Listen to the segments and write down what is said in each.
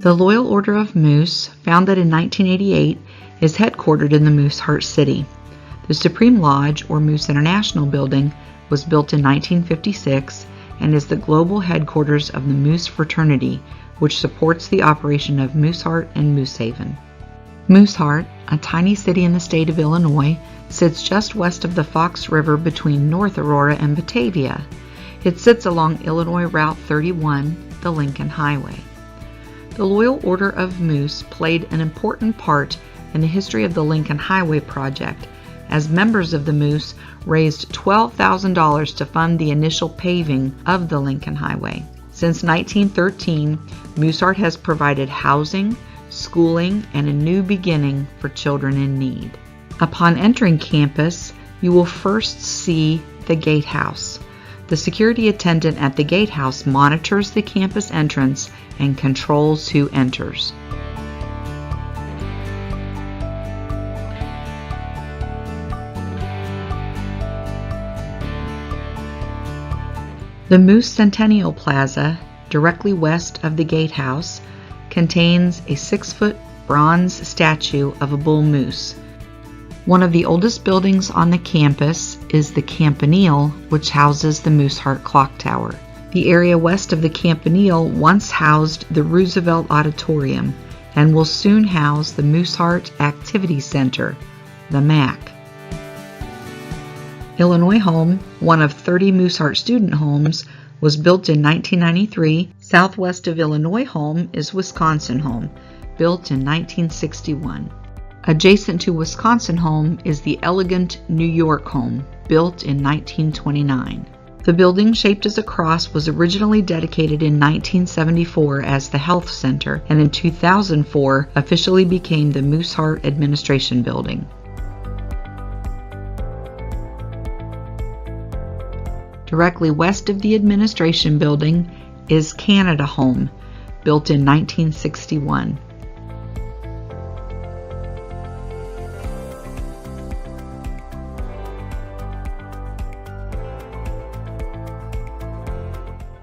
The Loyal Order of Moose, founded in 1988, is headquartered in the Mooseheart City. The Supreme Lodge, or Moose International Building, was built in 1956 and is the global headquarters of the Moose Fraternity, which supports the operation of Mooseheart and Moosehaven. Mooseheart, a tiny city in the state of Illinois, sits just west of the Fox River between North Aurora and Batavia. It sits along Illinois Route 31, the Lincoln Highway. The Loyal Order of Moose played an important part in the history of the Lincoln Highway project, as members of the Moose raised $12,000 to fund the initial paving of the Lincoln Highway. Since 1913, Mooseheart has provided housing, schooling, and a new beginning for children in need. Upon entering campus, you will first see the gatehouse. The security attendant at the gatehouse monitors the campus entrance and controls who enters. The Moose Centennial Plaza, directly west of the gatehouse, contains a 6-foot bronze statue of a bull moose. One of the oldest buildings on the campus is the Campanile, which houses the Mooseheart Clock Tower. The area west of the Campanile once housed the Roosevelt Auditorium and will soon house the Mooseheart Activity Center, the MAC. Illinois Home, one of 30 Mooseheart student homes, was built in 1993. Southwest of Illinois Home is Wisconsin Home, built in 1961. Adjacent to Wisconsin Home is the elegant New York Home, built in 1929. The building, shaped as a cross, was originally dedicated in 1974 as the Health Center, and in 2004 officially became the Mooseheart Administration Building. Directly west of the Administration Building is Canada Home, built in 1961.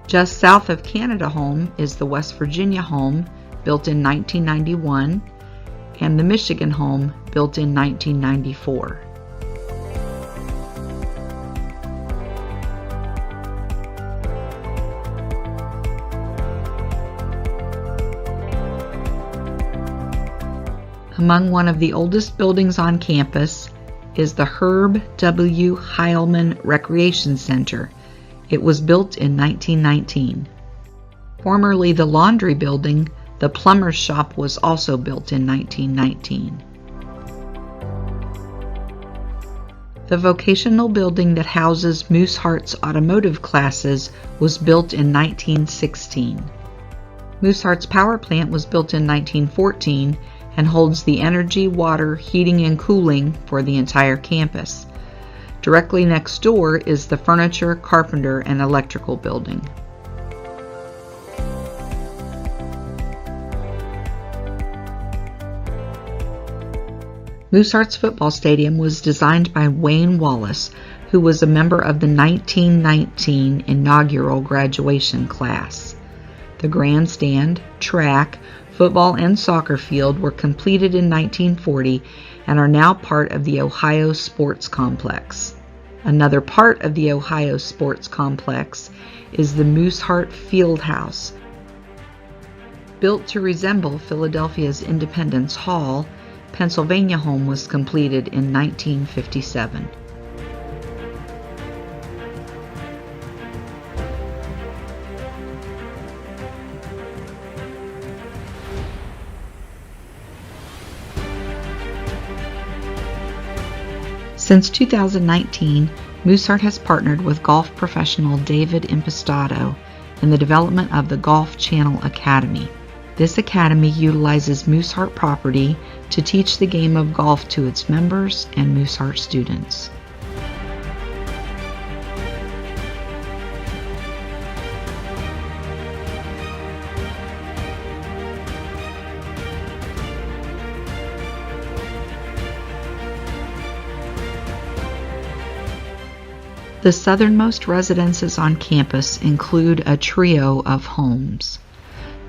Just south of Canada Home is the West Virginia Home, built in 1991, and the Michigan Home, built in 1994. Among one of the oldest buildings on campus is the Herb W. Heilman Recreation Center. It was built in 1919. Formerly the Laundry Building, the plumber's shop was also built in 1919. The vocational building that houses Mooseheart's automotive classes was built in 1916. Mooseheart's power plant was built in 1914 and holds the energy, water, heating, and cooling for the entire campus. Directly next door is the Furniture, Carpenter, and Electrical Building. Mooseheart's football stadium was designed by Wayne Wallace, who was a member of the 1919 inaugural graduation class. The grandstand, track, football, and soccer field were completed in 1940 and are now part of the Ohio Sports Complex. Another part of the Ohio Sports Complex is the Mooseheart Fieldhouse. Built to resemble Philadelphia's Independence Hall, Pennsylvania Home was completed in 1957. Since 2019, Mooseheart has partnered with golf professional David Impastato in the development of the Golf Channel Academy. This academy utilizes Mooseheart property to teach the game of golf to its members and Mooseheart students. The southernmost residences on campus include a trio of homes.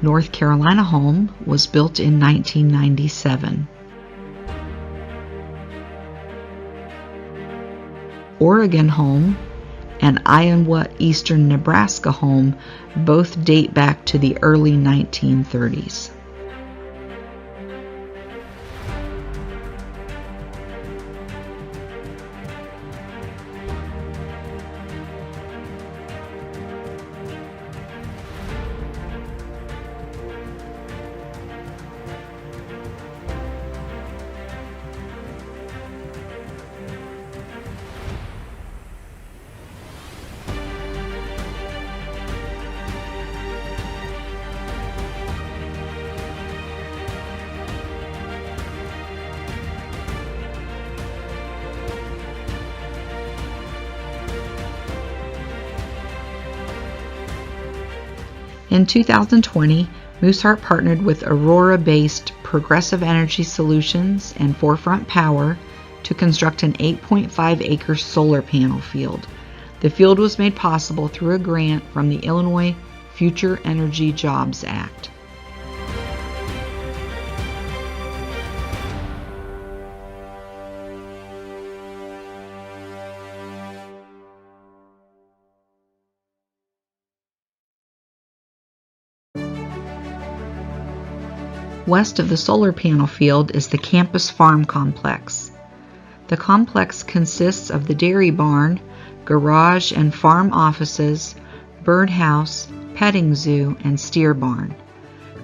North Carolina home was built in 1997. Oregon home and Iowa Eastern Nebraska home both date back to the early 1930s. In 2020, Mooseheart partnered with Aurora-based Progressive Energy Solutions and Forefront Power to construct an 8.5-acre solar panel field. The field was made possible through a grant from the Illinois Future Energy Jobs Act. West of the solar panel field is the Campus Farm Complex. The complex consists of the dairy barn, garage and farm offices, birdhouse, petting zoo, and steer barn.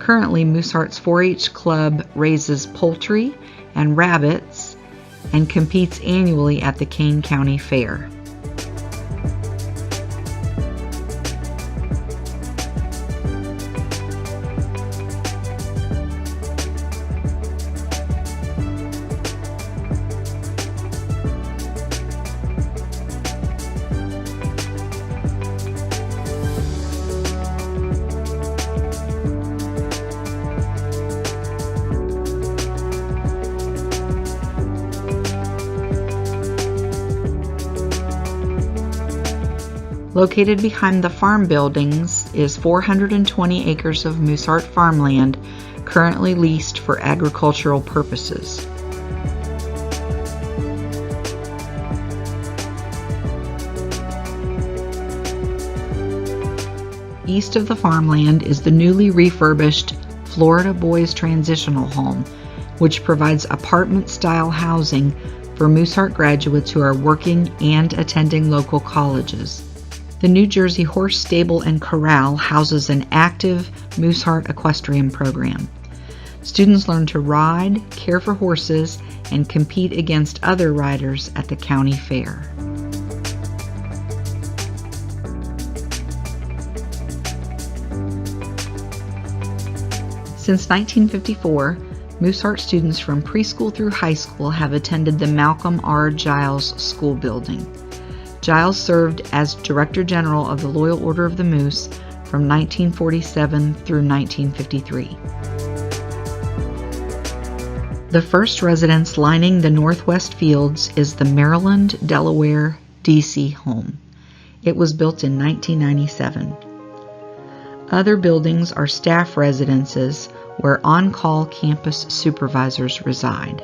Currently, Mooseheart's 4-H club raises poultry and rabbits and competes annually at the Kane County Fair. Located behind the farm buildings is 420 acres of Mooseheart farmland currently leased for agricultural purposes. East of the farmland is the newly refurbished Florida Boys Transitional Home, which provides apartment-style housing for Mooseheart graduates who are working and attending local colleges. The New Jersey Horse Stable and Corral houses an active Mooseheart equestrian program. Students learn to ride, care for horses, and compete against other riders at the county fair. Since 1954, Mooseheart students from preschool through high school have attended the Malcolm R. Giles School Building. Giles served as Director General of the Loyal Order of the Moose from 1947 through 1953. The first residence lining the northwest fields is the Maryland, Delaware, D.C. home. It was built in 1997. Other buildings are staff residences where on-call campus supervisors reside.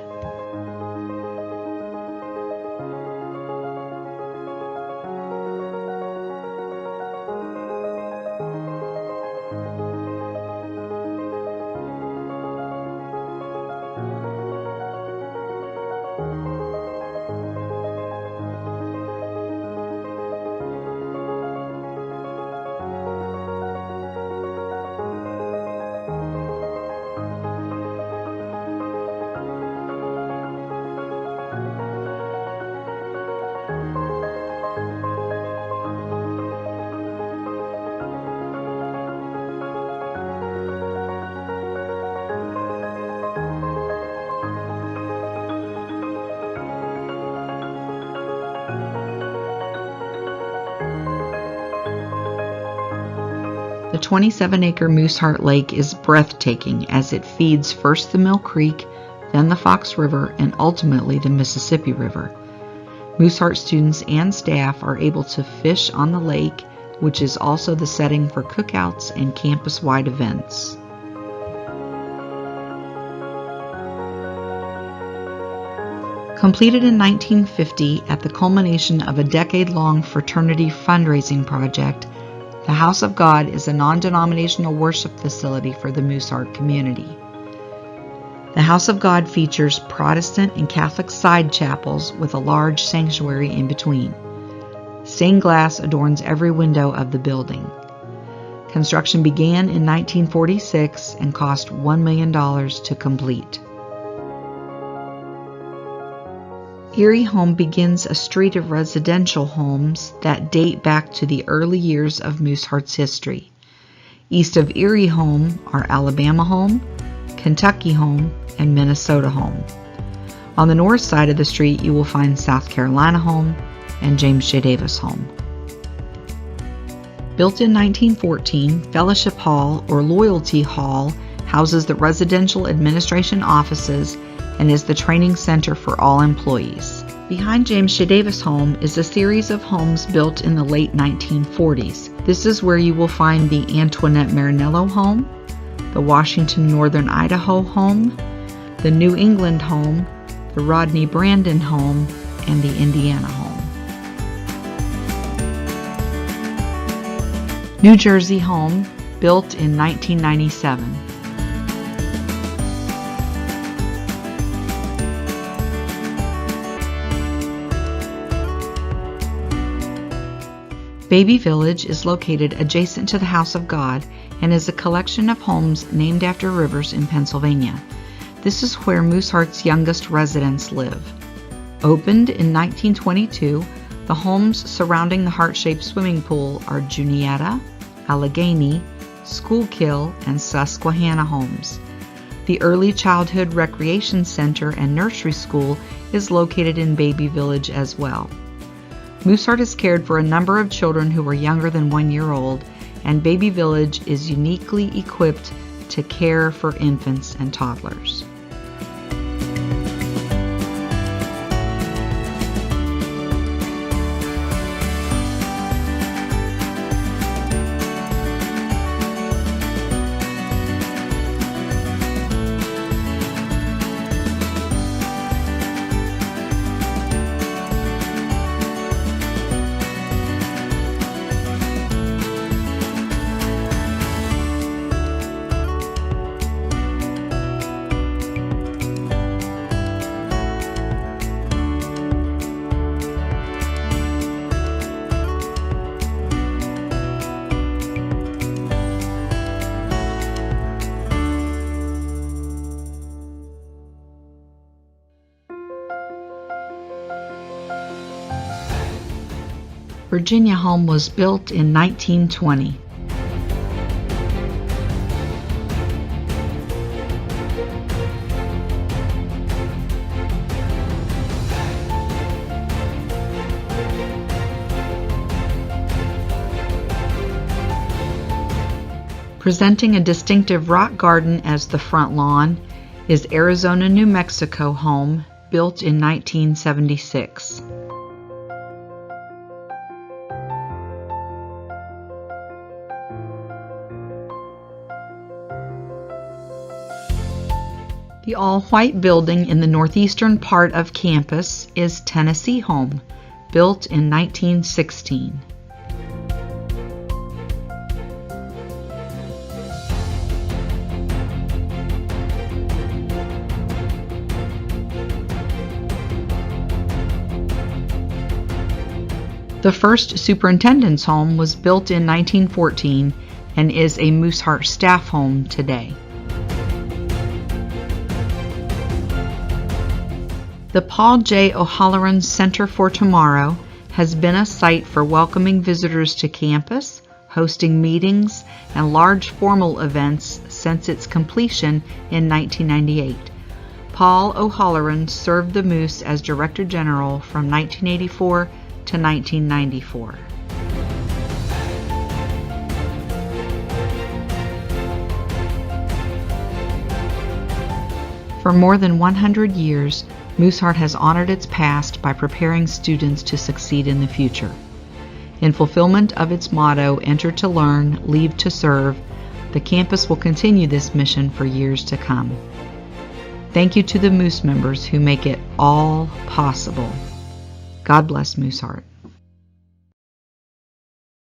The 27-acre Mooseheart Lake is breathtaking as it feeds first the Mill Creek, then the Fox River, and ultimately the Mississippi River. Mooseheart students and staff are able to fish on the lake, which is also the setting for cookouts and campus-wide events. Completed in 1950 at the culmination of a decade-long fraternity fundraising project, the House of God is a non-denominational worship facility for the Mooseheart community. The House of God features Protestant and Catholic side chapels with a large sanctuary in between. Stained glass adorns every window of the building. Construction began in 1946 and cost $1 million to complete. Erie Home begins a street of residential homes that date back to the early years of Mooseheart's history. East of Erie Home are Alabama Home, Kentucky Home, and Minnesota Home. On the north side of the street you will find South Carolina Home and James J. Davis Home. Built in 1914, Fellowship Hall or Loyalty Hall houses the residential administration offices and is the training center for all employees. Behind James J. Davis Home is a series of homes built in the late 1940s. This is where you will find the Antoinette Marinello Home, the Washington Northern Idaho Home, the New England Home, the Rodney Brandon Home, and the Indiana Home. New Jersey Home, built in 1997. Baby Village is located adjacent to the House of God and is a collection of homes named after rivers in Pennsylvania. This is where Mooseheart's youngest residents live. Opened in 1922, the homes surrounding the heart-shaped swimming pool are Juniata, Allegheny, Schuylkill, and Susquehanna homes. The Early Childhood Recreation Center and Nursery School is located in Baby Village as well. Mooseheart has cared for a number of children who were younger than 1 year old, and Baby Village is uniquely equipped to care for infants and toddlers. Virginia Home was built in 1920. Presenting a distinctive rock garden as the front lawn is Arizona, New Mexico Home, built in 1976. The all-white building in the northeastern part of campus is Tennessee Home, built in 1916. The first superintendent's home was built in 1914 and is a Mooseheart staff home today. The Paul J. O'Halloran Center for Tomorrow has been a site for welcoming visitors to campus, hosting meetings, and large formal events since its completion in 1998. Paul O'Halloran served the Moose as Director General from 1984 to 1994. For more than 100 years, Mooseheart has honored its past by preparing students to succeed in the future. In fulfillment of its motto, Enter to Learn, Leave to Serve, the campus will continue this mission for years to come. Thank you to the Moose members who make it all possible. God bless Mooseheart.